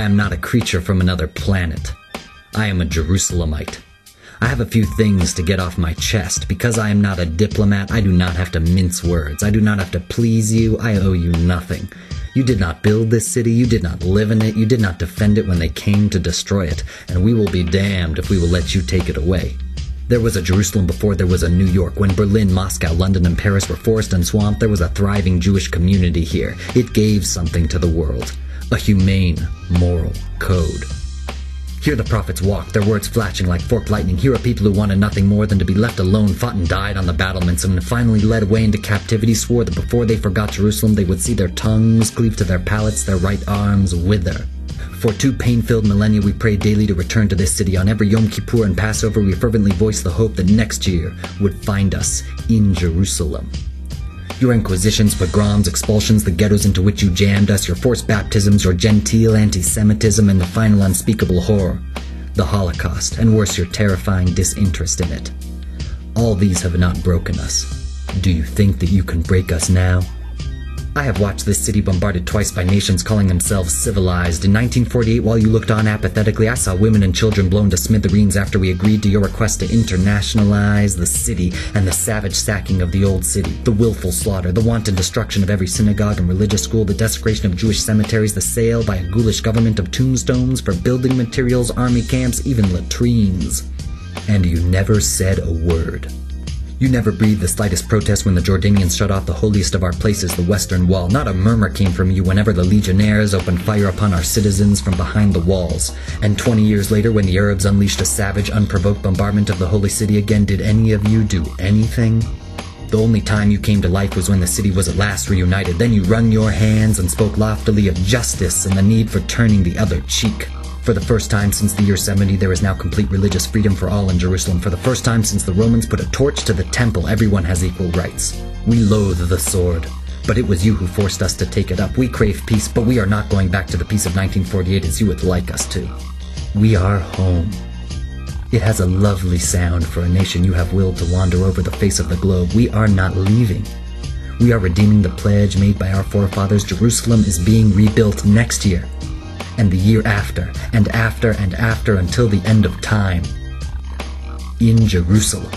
am not a creature from another planet. I am a Jerusalemite. I have a few things to get off my chest. Because I am not a diplomat, I do not have to mince words. I do not have to please you. I owe you nothing. You did not build this city. You did not live in it. You did not defend it when they came to destroy it. And we will be damned if we will let you take it away. There was a Jerusalem before there was a New York. When Berlin, Moscow, London, and Paris were forest and swamp, there was a thriving Jewish community here. It gave something to the world. A humane, moral code. Here the prophets walked, their words flashing like forked lightning. Here are people who wanted nothing more than to be left alone, fought and died on the battlements, and finally led away into captivity, swore that before they forgot Jerusalem, they would see their tongues cleave to their palates, their right arms wither. For 2 pain-filled millennia we prayed daily to return to this city. On every Yom Kippur and Passover we fervently voiced the hope that next year would find us in Jerusalem. Your inquisitions, pogroms, expulsions, the ghettos into which you jammed us, your forced baptisms, your genteel anti-Semitism, and the final unspeakable horror, the Holocaust, and worse, your terrifying disinterest in it. All these have not broken us. Do you think that you can break us now? I have watched this city bombarded twice by nations calling themselves civilized. In 1948, while you looked on apathetically, I saw women and children blown to smithereens after we agreed to your request to internationalize the city, and the savage sacking of the old city, the willful slaughter, the wanton destruction of every synagogue and religious school, the desecration of Jewish cemeteries, the sale by a ghoulish government of tombstones for building materials, army camps, even latrines. And you never said a word. You never breathed the slightest protest when the Jordanians shut off the holiest of our places, the Western Wall. Not a murmur came from you whenever the legionnaires opened fire upon our citizens from behind the walls. And 20 years later, when the Arabs unleashed a savage, unprovoked bombardment of the Holy City again, did any of you do anything? The only time you came to life was when the city was at last reunited. Then you wrung your hands and spoke loftily of justice and the need for turning the other cheek. For the first time since the year 70, there is now complete religious freedom for all in Jerusalem. For the first time since the Romans put a torch to the temple, everyone has equal rights. We loathe the sword, but it was you who forced us to take it up. We crave peace, but we are not going back to the peace of 1948 as you would like us to. We are home. It has a lovely sound for a nation you have willed to wander over the face of the globe. We are not leaving. We are redeeming the pledge made by our forefathers. Jerusalem is being rebuilt next year, and the year after, and after, and after, until the end of time. In Jerusalem.